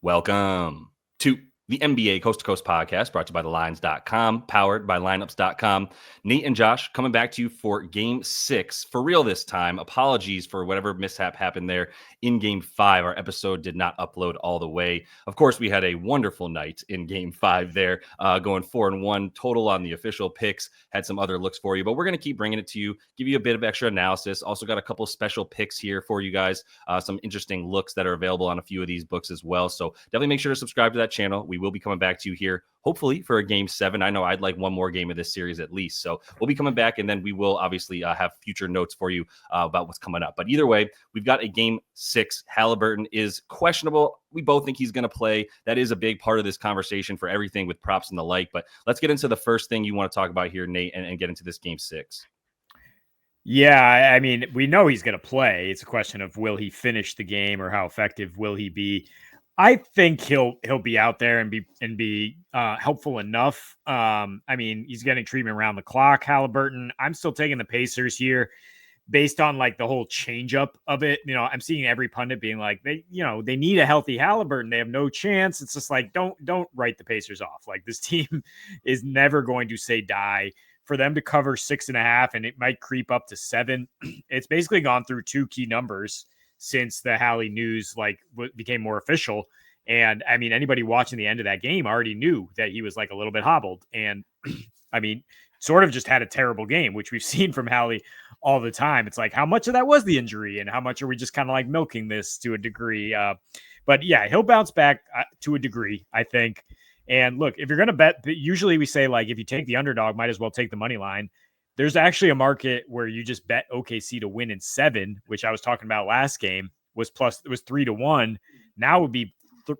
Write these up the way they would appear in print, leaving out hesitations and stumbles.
Welcome to the NBA Coast to Coast podcast brought to you by thelines.com, powered by lineups.com. Nate and Josh coming back to you for game 6 for real this time. Apologies for whatever mishap happened there in game 5. Our episode did not upload all the way. Of course, we had a wonderful night in game 5 there, going 4-1 total on the official picks. Had some other looks for you, but we're going to keep bringing it to you, give you a bit of extra analysis. Also got a couple special picks here for you guys, some interesting looks that are available on a few of these books as well. So definitely make sure to subscribe to that channel. We will be coming back to you here, hopefully, for a game 7. I know I'd like one more game of this series at least. So we'll be coming back, and then we will obviously have future notes for you about what's coming up. But either way, we've got a game 6. Halliburton is questionable. We both think he's going to play. That is a big part of this conversation for everything with props and the like. But let's get into the first thing you want to talk about here, Nate, and get into this game 6. Yeah, I mean, we know he's going to play. It's a question of will he finish the game or how effective will he be. I think he'll be out there and be helpful enough. I mean, he's getting treatment around the clock, Halliburton. I'm still taking the Pacers here based on like the whole changeup of it. You know, I'm seeing every pundit being like, they need a healthy Halliburton. They have no chance. It's just like, don't write the Pacers off. Like, this team is never going to say die. For them to cover 6.5, and it might creep up to 7. It's basically gone through 2 key numbers since the Hallie news became more official. And I mean, anybody watching the end of that game already knew that he was like a little bit hobbled. And I mean, sort of just had a terrible game, which we've seen from Hallie all the time. It's like, how much of that was the injury and how much are we just kind of like milking this to a degree? But yeah, he'll bounce back to a degree, I think. And look, if you're going to bet, usually we say like, if you take the underdog, might as well take the money line. There's actually a market where you just bet OKC to win in 7, which I was talking about last game it was 3-1. Now it would be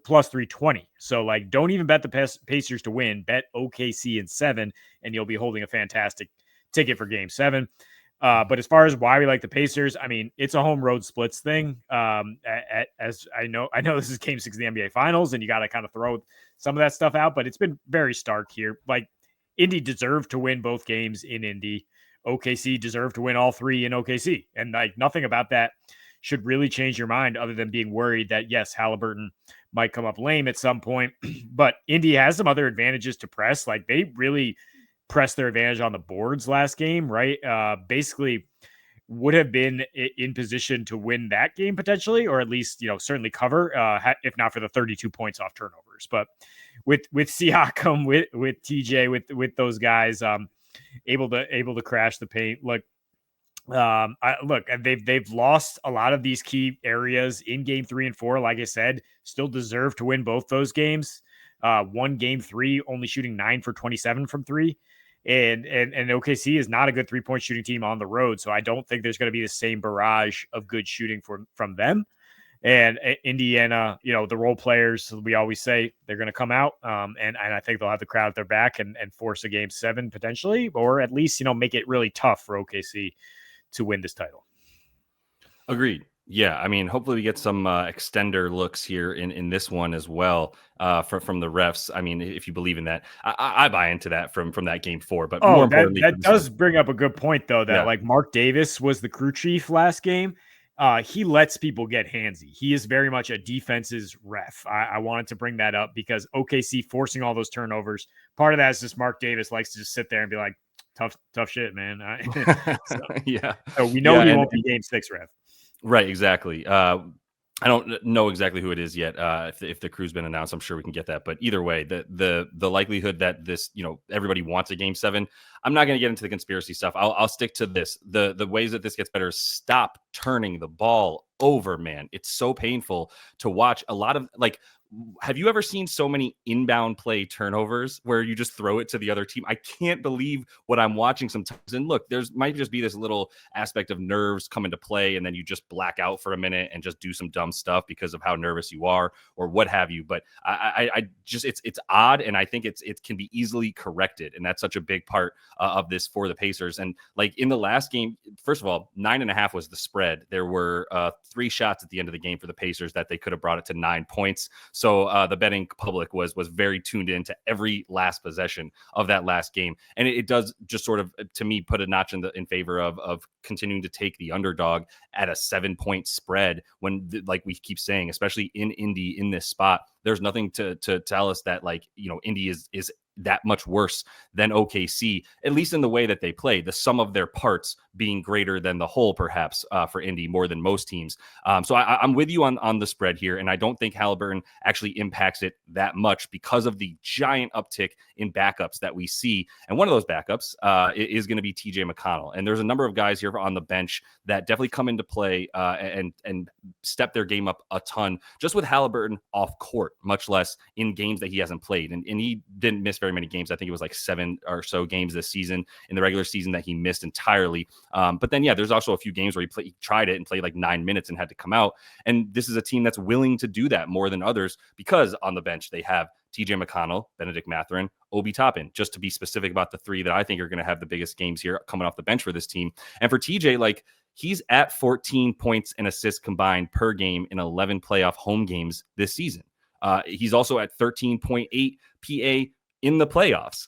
plus 320. So like, don't even bet the Pacers to win, bet OKC in 7, and you'll be holding a fantastic ticket for game 7. But as far as why we like the Pacers, I mean, it's a home road splits thing. As I know this is game 6 of the NBA finals and you got to kind of throw some of that stuff out, but it's been very stark here. Like, Indy deserved to win both games in Indy. OKC deserved to win all 3 in OKC. And like, nothing about that should really change your mind other than being worried that yes, Halliburton might come up lame at some point, but Indy has some other advantages to press. Like, they really pressed their advantage on the boards last game, right? Basically would have been in position to win that game potentially, or at least, certainly cover, if not for the 32 points off turnovers. But with Siakam, with TJ, with those guys, able to crash the paint. Look, they've lost a lot of these key areas in game 3 and 4. Like I said, still deserve to win both those games. Won game 3, only shooting 9 for 27 from 3. And OKC is not a good 3-point shooting team on the road. So I don't think there's going to be the same barrage of good shooting from them. And Indiana, the role players, we always say they're going to come out. And I think they'll have the crowd at their back and force a game 7 potentially, or at least, make it really tough for OKC to win this title. Agreed. Yeah, I mean, hopefully we get some extender looks here in this one as well from the refs. I mean, if you believe in that, I buy into that from that game 4. But more importantly, that does bring up a good point, though, that like Mark Davis was the crew chief last game. He lets people get handsy. He is very much a defense's ref. I wanted to bring that up because OKC forcing all those turnovers. Part of that is just Mark Davis likes to just sit there and be like, tough shit, man. So we know he won't be game 6 ref. Right, exactly. I don't know exactly who it is yet. If the crew's been announced, I'm sure we can get that. But either way, the likelihood that this, everybody wants a game 7. I'm not going to get into the conspiracy stuff. I'll stick to this. The ways that this gets better is stop turning the ball over, man. It's so painful to watch. A lot of have you ever seen so many inbound play turnovers where you just throw it to the other team? I can't believe what I'm watching sometimes. And look, there's might just be this little aspect of nerves come into play, and then you just black out for a minute and just do some dumb stuff because of how nervous you are or what have you. But I just, it's odd. And I think it can be easily corrected. And that's such a big part of this for the Pacers. And like in the last game, first of all, 9.5 was the spread. There were 3 shots at the end of the game for the Pacers that they could have brought it to 9 points. So the betting public was very tuned in to every last possession of that last game. And it does just sort of, to me, put a notch in favor of continuing to take the underdog at a 7-point spread when, like we keep saying, especially in Indy in this spot, there's nothing to tell us that, like, Indy is that much worse than OKC, at least in the way that they play, the sum of their parts being greater than the whole, perhaps, for Indy more than most teams. So I'm with you on the spread here, and I don't think Halliburton actually impacts it that much because of the giant uptick in backups that we see. And one of those backups is going to be TJ McConnell. And there's a number of guys here on the bench that definitely come into play and step their game up a ton just with Halliburton off court, much less in games that he hasn't played. And he didn't miss very many games. I think it was like 7 or so games this season in the regular season that he missed entirely. But then, there's also a few games where he tried it and played like 9 minutes and had to come out. And this is a team that's willing to do that more than others because on the bench they have TJ McConnell, Benedict Mathurin, Obi Toppin, just to be specific about the 3 that I think are going to have the biggest games here coming off the bench for this team. And for TJ, like, he's at 14 points and assists combined per game in 11 playoff home games this season. He's also at 13.8 PA in the playoffs.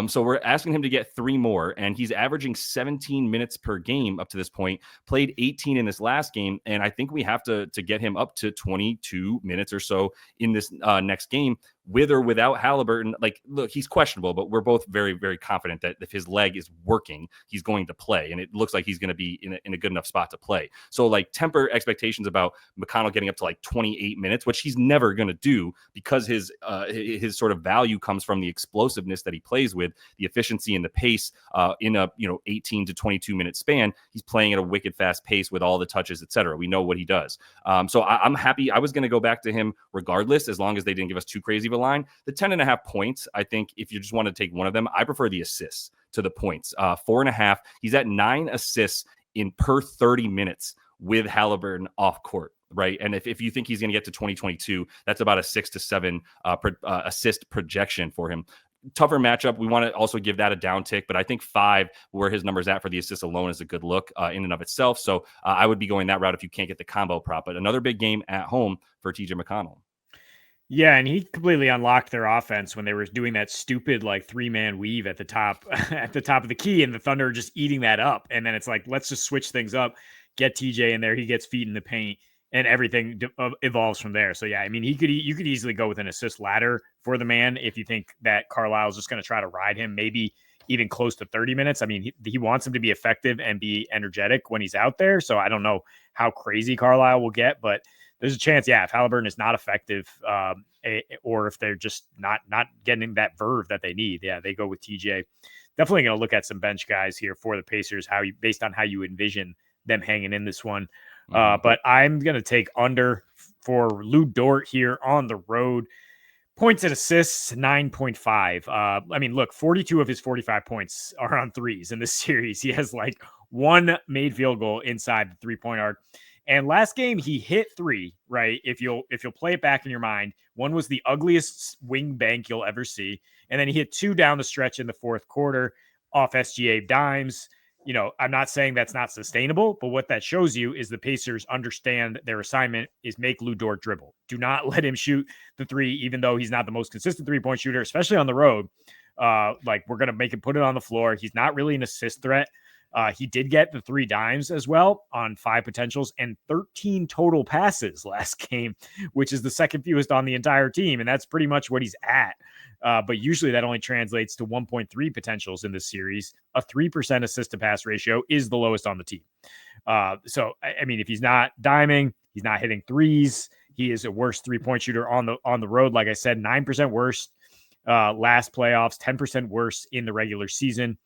So we're asking him to get 3 more, and he's averaging 17 minutes per game up to this point, played 18 in this last game. And I think we have to get him up to 22 minutes or so in this next game, with or without Halliburton. Like, look, he's questionable, but we're both very, very confident that if his leg is working, he's going to play. And it looks like he's going to be in a good enough spot to play. So, like, temper expectations about McConnell getting up to like 28 minutes, which he's never going to do because his sort of value comes from the explosiveness that he plays with, the efficiency and the pace in a 18 to 22 minute span. He's playing at a wicked fast pace with all the touches, etc. We know what he does. So I'm happy. I was going to go back to him regardless, as long as they didn't give us too crazy of a line. The 10.5 points, I think if you just want to take one of them, I prefer the assists to the points. 4.5. He's at 9 assists in per 30 minutes with Halliburton off court. Right. And if you think he's going to get to 2022, that's about a 6 to 7 assist projection for him. Tougher matchup. We want to also give that a downtick, but I think 5, where his number's at for the assists alone, is a good look in and of itself. So I would be going that route if you can't get the combo prop. But another big game at home for TJ McConnell. Yeah, and he completely unlocked their offense when they were doing that stupid like 3-man weave at the top at the top of the key, and the Thunder are just eating that up. And then it's like, let's just switch things up, get TJ in there, he gets feet in the paint, and everything evolves from there. So yeah, I mean, you could easily go with an assist ladder for the man if you think that Carlisle's just going to try to ride him, maybe even close to 30 minutes. I mean, he wants him to be effective and be energetic when he's out there. So I don't know how crazy Carlisle will get, but there's a chance, if Halliburton is not effective, or if they're just not getting that verve that they need, they go with TJ. Definitely going to look at some bench guys here for the Pacers, based on how you envision them hanging in this one. But I'm going to take under for Lou Dort here on the road. Points and assists, 9.5. I mean, look, 42 of his 45 points are on threes in this series. He has like 1 made field goal inside the 3-point arc. And last game he hit 3, right? If you'll play it back in your mind, one was the ugliest wing bank you'll ever see. And then he hit 2 down the stretch in the fourth quarter off SGA dimes. I'm not saying that's not sustainable, but what that shows you is the Pacers understand their assignment is make Lou Dort dribble. Do not let him shoot the 3, even though he's not the most consistent 3-point shooter, especially on the road. Like, we're going to make him put it on the floor. He's not really an assist threat. He did get the 3 dimes as well on 5 potentials and 13 total passes last game, which is the second fewest on the entire team. And that's pretty much what he's at. But usually that only translates to 1.3 potentials in this series. A 3% assist to pass ratio is the lowest on the team. So, I mean, if he's not diming, he's not hitting threes, he is a worse 3-point shooter on the road. Like I said, 9% worse last playoffs, 10% worse in the regular season.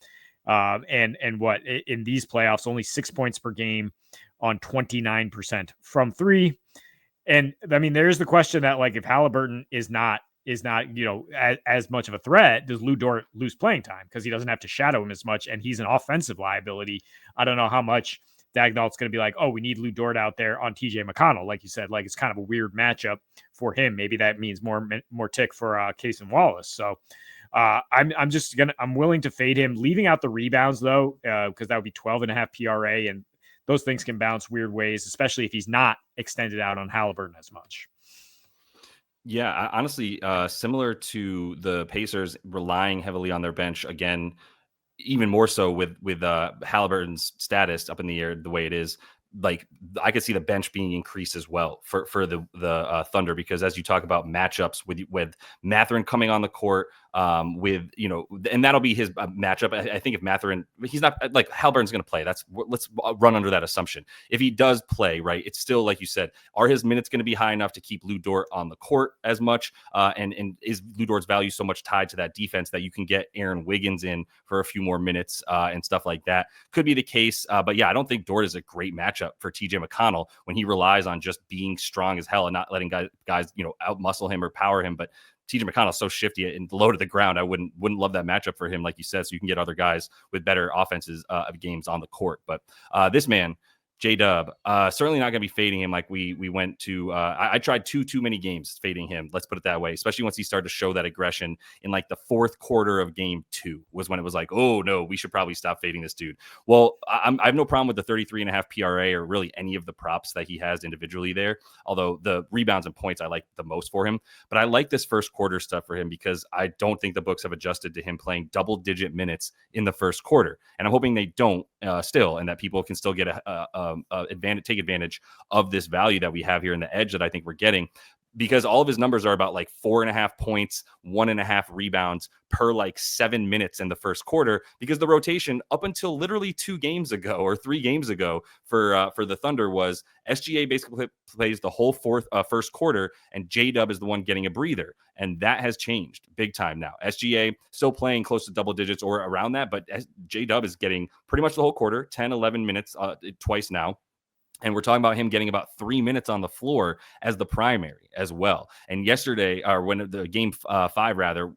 And what in these playoffs, only 6 points per game on 29% from 3. And I mean, there's the question that, like, if Halliburton is not, as much of a threat, does Lou Dort lose playing time? Because he doesn't have to shadow him as much, and he's an offensive liability. I don't know how much Dagnall's going to be like, oh, we need Lou Dort out there on TJ McConnell. Like you said, like, it's kind of a weird matchup for him. Maybe that means more tick for Case and Wallace. So, I'm willing to fade him, leaving out the rebounds though, because that would be 12.5 PRA, and those things can bounce weird ways, especially if he's not extended out on Halliburton as much. Yeah, honestly, similar to the Pacers relying heavily on their bench again, even more so with Halliburton's status up in the air the way it is. Like I could see the bench being increased as well for the Thunder, because as you talk about matchups with Mathurin coming on the court, with and that'll be his matchup. I think if Mathurin, he's not like Halliburton's going to play. Let's run under that assumption. If he does play, right, it's still like you said, are his minutes going to be high enough to keep Lou Dort on the court as much? And is Lou Dort's value so much tied to that defense that you can get Aaron Wiggins in for a few more minutes and stuff like that? Could be the case. But yeah, I don't think Dort is a great matchup for TJ McConnell when he relies on just being strong as hell and not letting guys out muscle him or power him. But TJ McConnell is so shifty and low to the ground. I wouldn't love that matchup for him, like you said, so you can get other guys with better offenses of games on the court. But this man, J-Dub, certainly not going to be fading him like we went to. I tried too many games fading him. Let's put it that way, especially once he started to show that aggression in like the fourth quarter of game 2 was when it was like, oh no, we should probably stop fading this dude. Well, I have no problem with the 33.5 PRA or really any of the props that he has individually there. Although the rebounds and points I like the most for him. But I like this first quarter stuff for him because I don't think the books have adjusted to him playing double-digit minutes in the first quarter. And I'm hoping they don't still, and that people can still get take advantage of this value that we have here in the edge that I think we're getting, because all of his numbers are about like 4.5 points, 1.5 rebounds per like 7 minutes in the first quarter, because the rotation up until literally 2 games ago or 3 games ago for the Thunder was SGA basically plays the whole first quarter and J-Dub is the one getting a breather. And that has changed big time now. SGA still playing close to double digits or around that, but J-Dub is getting pretty much the whole quarter, 10, 11 minutes twice now. And we're talking about him getting about 3 minutes on the floor as the primary as well. And yesterday, or when the game 5, rather,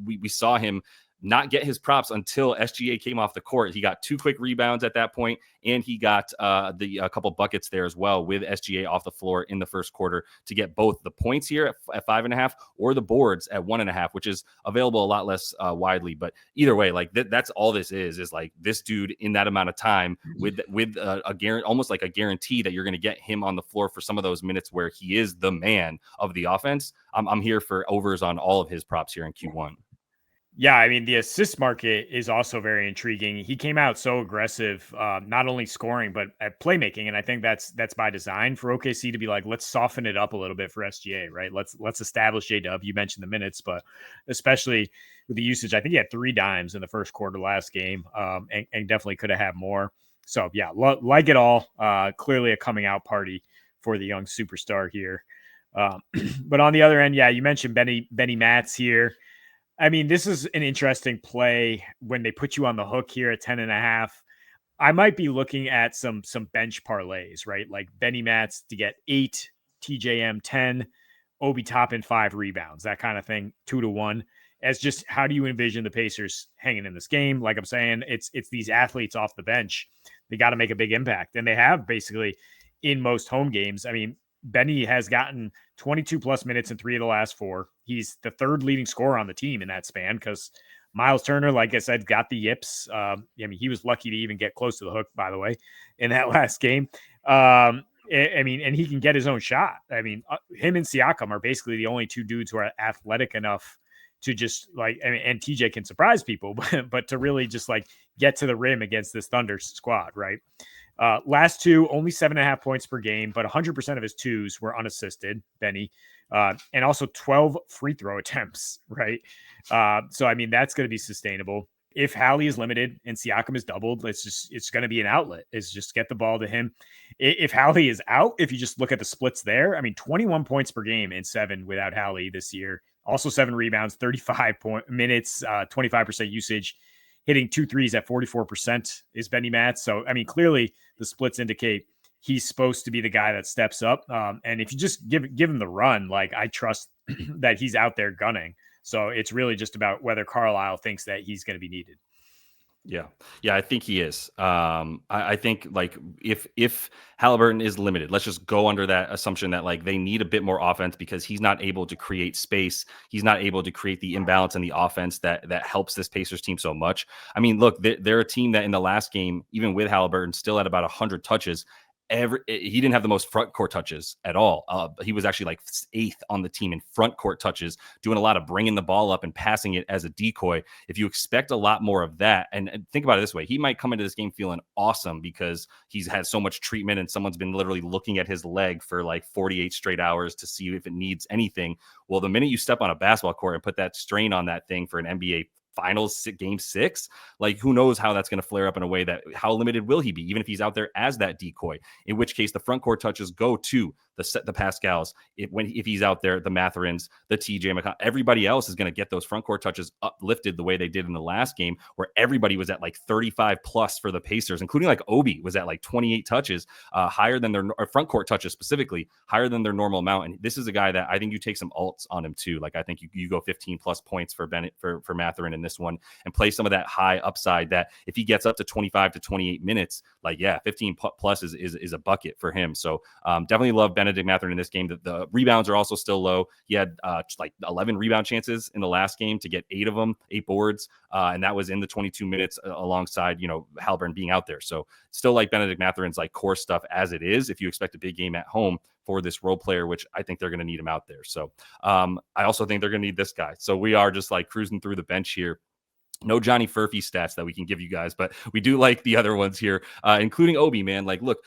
we saw him not get his props until SGA came off the court. He got 2 quick rebounds at that point, and he got a couple buckets there as well with SGA off the floor in the first quarter to get both the points here at 5.5 or the boards at 1.5, which is available a lot less widely. But either way, like that's all this is like this dude in that amount of time with a guarantee, almost like a guarantee that you're going to get him on the floor for some of those minutes where he is the man of the offense. I'm here for overs on all of his props here in Q1. Yeah, I mean, the assist market is also very intriguing. He came out so aggressive, not only scoring, but at playmaking. And I think that's by design for OKC to be like, let's soften it up a little bit for SGA, right? Let's establish J-Dub. You mentioned the minutes, but especially with the usage, I think he had 3 dimes in the first quarter last game, and definitely could have had more. So, yeah, like it all. Clearly a coming out party for the young superstar here. But on the other end, yeah, you mentioned Benny Matz here. I mean, this is an interesting play when they put you on the hook here at 10.5. I might be looking at some bench parlays, right? Like Benny Matz to get 8, TJM 10, Obi Toppin 5 rebounds, that kind of thing, 2-1. As just how do you envision the Pacers hanging in this game? Like I'm saying, it's these athletes off the bench. They got to make a big impact, and they have basically in most home games. I mean, Benny has gotten 22 plus minutes in 3 of the last 4. He's the 3rd leading scorer on the team in that span because Miles Turner, like I said, got the yips. I mean, he was lucky to even get close to the hook, by the way, in that last game. I mean, and he can get his own shot. I mean, him and Siakam are basically the only 2 dudes who are athletic enough to just like, I mean, and TJ can surprise people, but to really just like get to the rim against this Thunder squad, right? Last 2, only 7.5 points per game, but 100% of his 2s were unassisted, Benny, and also 12 free throw attempts, right? So, I mean, that's going to be sustainable. If Hallie is limited and Siakam is doubled, it's going to be an outlet. It's just get the ball to him. If Hallie is out, if you just look at the splits there, I mean, 21 points per game in 7 without Hallie this year. Also 7 rebounds, 35 minutes, 25% usage. Hitting 2 threes at 44% is Benny Matz. So, I mean, clearly the splits indicate he's supposed to be the guy that steps up. And if you just give him the run, like I trust that he's out there gunning. So it's really just about whether Carlisle thinks that he's going to be needed. Yeah, I think he is. I think like if Halliburton is limited, let's just go under that assumption that like they need a bit more offense because he's not able to create space. He's not able to create the imbalance in the offense that helps this Pacers team so much. I mean, look, they're a team that in the last game, even with Halliburton, still had about 100 touches. he didn't have the most front court touches at all. He was actually like 8th on the team in front court touches, doing a lot of bringing the ball up and passing it as a decoy. If you expect a lot more of that, and think about it this way, he might come into this game feeling awesome because he's had so much treatment and someone's been literally looking at his leg for like 48 straight hours to see if it needs anything. Well, the minute you step on a basketball court and put that strain on that thing for an NBA finals game 6, like who knows how that's going to flare up in a way that how limited will he be, even if he's out there as that decoy, in which case the front court touches go to the Pascals. If he's out there, the Matherins, the TJ McConnell, everybody else is going to get those front court touches uplifted the way they did in the last game, where everybody was at like 35 plus for the Pacers, including like Obi was at like 28 touches, higher than their front court touches specifically, higher than their normal amount. And this is a guy that I think you take some alts on him too. Like I think you go 15 plus points for Bennett for Matherin in this one and play some of that high upside that if he gets up to 25 to 28 minutes, like 15 plus is a bucket for him. So definitely love Benedict Mathurin in this game. The rebounds are also still low. He had like 11 rebound chances in the last game to get 8 of them, 8 boards. And that was in the 22 minutes alongside, Halliburton being out there. So still like Benedict Matherin's like core stuff as it is. If you expect a big game at home for this role player, which I think they're going to need him out there. So I also think they're going to need this guy. So we are just like cruising through the bench here. No Johnny Furphy stats that we can give you guys, but we do like the other ones here, including Obi, man. Like, look,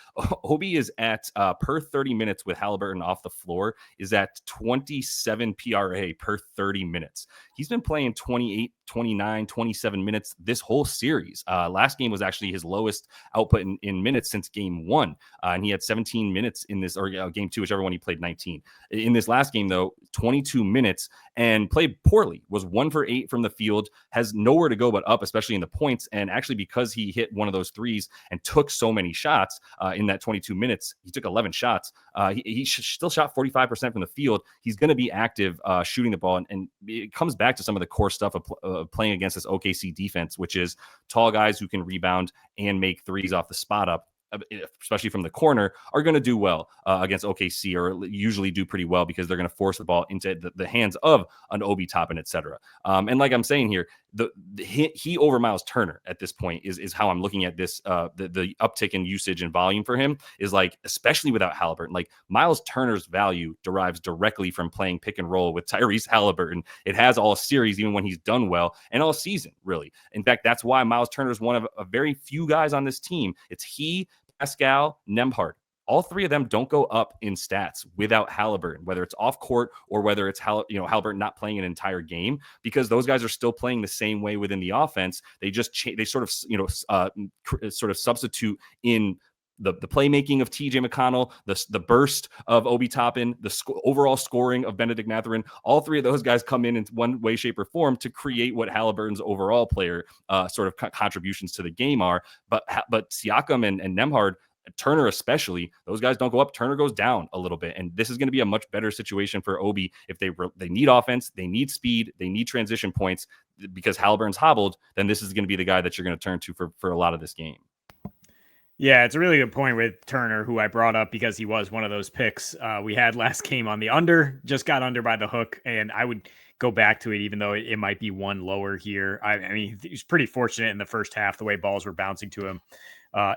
Obi is at per 30 minutes with Halliburton off the floor is at 27 PRA per 30 minutes. He's been playing 28, 29, 27 minutes this whole series. Last game was actually his lowest output in minutes since game 1. And he had 17 minutes in this, or game 2, whichever one he played 19. In this last game, though, 22 minutes and played poorly, was 1 for 8 from the field, has nowhere to go but up, especially in the points. And actually, because he hit one of those threes and took so many shots in that 22 minutes, he took 11 shots. He still shot 45% from the field. He's going to be active shooting the ball. And it comes back to some of the core stuff of playing against this OKC defense, which is tall guys who can rebound and make threes off the spot up, especially from the corner, are going to do well against OKC, or usually do pretty well because they're going to force the ball into the hands of an Obi Toppin, etc. And like I'm saying here, he over Miles Turner at this point is how I'm looking at this. The uptick in usage and volume for him is like, especially without Halliburton, like Miles Turner's value derives directly from playing pick and roll with Tyrese Halliburton. It has all series, even when he's done well, and all season, really. In fact, that's why Miles Turner is one of a very few guys on this team. It's he, Pascal, Nembhard. All three of them don't go up in stats without Halliburton, whether it's off court or whether it's Halliburton not playing an entire game, because those guys are still playing the same way within the offense. They just they sort of substitute in the playmaking of TJ McConnell, the burst of Obi Toppin, the overall scoring of Benedict Mathurin. All three of those guys come in one way, shape, or form to create what Halliburton's overall player sort of contributions to the game are. But Siakam and Nembhard, Turner especially, those guys don't go up. Turner goes down a little bit. And this is going to be a much better situation for Obi if they need offense, they need speed, they need transition points. Because Halliburton's hobbled, then this is going to be the guy that you're going to turn to for a lot of this game. Yeah, it's a really good point with Turner, who I brought up because he was one of those picks we had last game on the under, just got under by the hook, and I would go back to it even though it might be one lower here. I mean, he's pretty fortunate in the first half, the way balls were bouncing to him,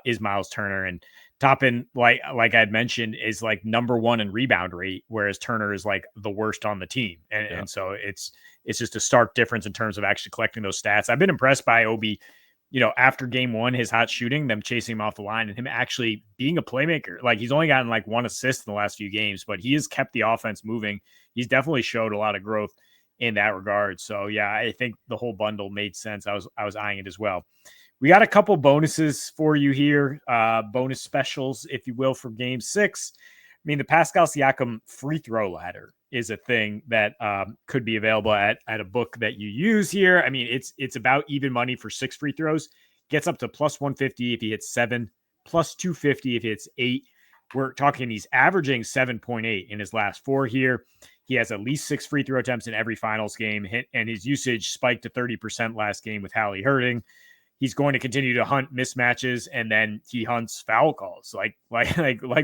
is Miles Turner. And Toppin, like I'd mentioned, is like number 1 in rebound rate, whereas Turner is like the worst on the team. And so it's just a stark difference in terms of actually collecting those stats. I've been impressed by Obi, after game 1, his hot shooting, them chasing him off the line, and him actually being a playmaker. Like, he's only gotten like 1 assist in the last few games, but he has kept the offense moving. He's definitely showed a lot of growth in that regard. So yeah, I think the whole bundle made sense. I was eyeing it as well. We got a couple bonuses for you here, bonus specials, if you will, for game 6. I mean, the Pascal Siakam free throw ladder is a thing that could be available at a book that you use here. I mean, it's about even money for 6 free throws. Gets up to plus 150 if he hits 7, plus 250 if he hits 8. We're talking he's averaging 7.8 in his last 4 here. He has at least 6 free throw attempts in every finals game, and his usage spiked to 30% last game with Hallie hurting. He's going to continue to hunt mismatches, and then he hunts foul calls, like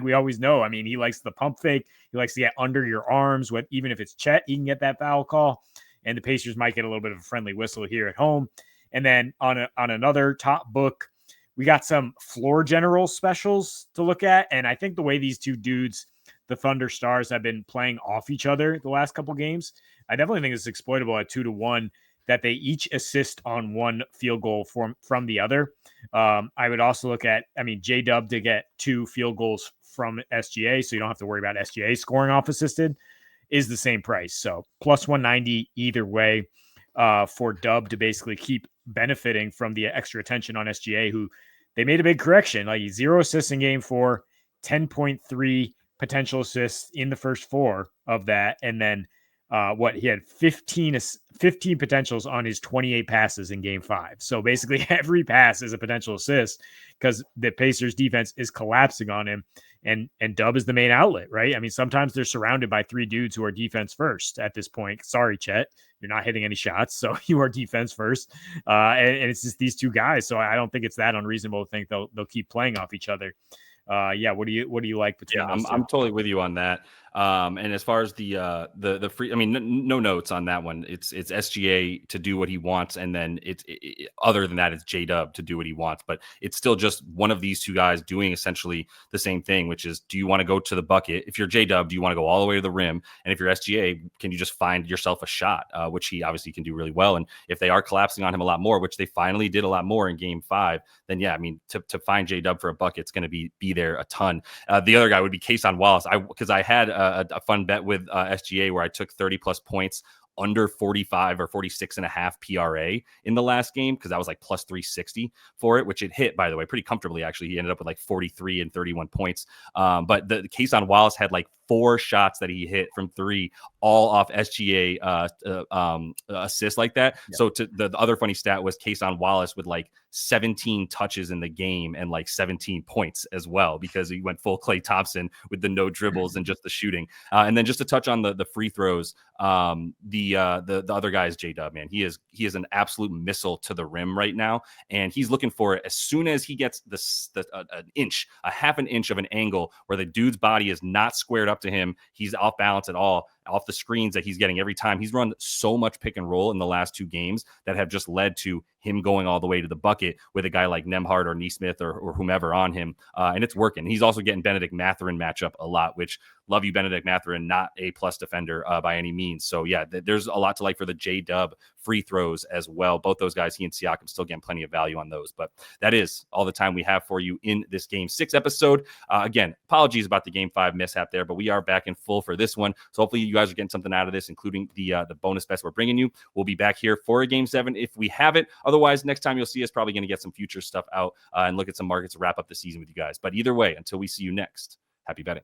we always know. I mean, he likes the pump fake. He likes to get under your arms. Even if it's Chet, he can get that foul call. And the Pacers might get a little bit of a friendly whistle here at home. And then on another top book, we got some floor general specials to look at. And I think the way these two dudes, the Thunder Stars, have been playing off each other the last couple games, I definitely think it's exploitable at 2-1 that they each assist on one field goal from the other. I would also look at, J-Dub to get 2 field goals from SGA, so you don't have to worry about SGA scoring off assisted, is the same price. So plus 190 either way for Dub to basically keep benefiting from the extra attention on SGA, who they made a big correction, like 0 assists in game 4, 10.3 potential assists in the first 4 of that. And then he had 15 potentials on his 28 passes in game 5. So basically every pass is a potential assist because the Pacers defense is collapsing on him, and Dub is the main outlet, right? I mean, sometimes they're surrounded by 3 dudes who are defense first at this point. Sorry, Chet, you're not hitting any shots, so you are defense first. And it's just these 2 guys. So I don't think it's that unreasonable to think they'll keep playing off each other. What do you like between those two? I'm totally with you on that. And as far as the free, no notes on that one. It's SGA to do what he wants, and then other than that, it's J-Dub to do what he wants. But it's still just one of these 2 guys doing essentially the same thing, which is, do you want to go to the bucket? If you're J-Dub, do you want to go all the way to the rim? And if you're SGA, can you just find yourself a shot, which he obviously can do really well. And if they are collapsing on him a lot more, which they finally did a lot more in game 5, then to find J-Dub for a bucket, it's going to be there a ton. The other guy would be Kason Wallace. Because I had a fun bet with SGA where I took 30 plus points under 45 or 46.5 PRA in the last game, because I was like plus 360 for it, which it hit, by the way, pretty comfortably. Actually, he ended up with like 43 and 31 points. But the Kason Wallace had like 4 shots that he hit from 3, all off SGA assists like that. Yeah. So the other funny stat was Kason Wallace with like 17 touches in the game and like 17 points as well, because he went full Klay Thompson with the no dribbles and just the shooting. And then just to touch on the free throws, the other guy is J-Dub, man. He is an absolute missile to the rim right now, and he's looking for it as soon as he gets a half an inch of an angle where the dude's body is not squared up to him. He's off balance at all, off the screens that he's getting every time. He's run so much pick and roll in the last 2 games that have just led to him going all the way to the bucket with a guy like Nembhard or Neesmith or whomever on him. And it's working. He's also getting Benedict Mathurin matchup a lot, which love you, Benedict Mathurin, not a plus defender by any means. So yeah, there's a lot to like for the J-Dub free throws as well. Both those guys, he and Siakam, still getting plenty of value on those. But that is all the time we have for you in this Game 6 episode. Again, apologies about the Game 5 mishap there, but we are back in full for this one. So hopefully you guys are getting something out of this, including the bonus bets we're bringing you. We'll be back here for a Game 7 if we have it. Otherwise, next time you'll see us probably going to get some future stuff out and look at some markets to wrap up the season with you guys. But either way, until we see you next, happy betting.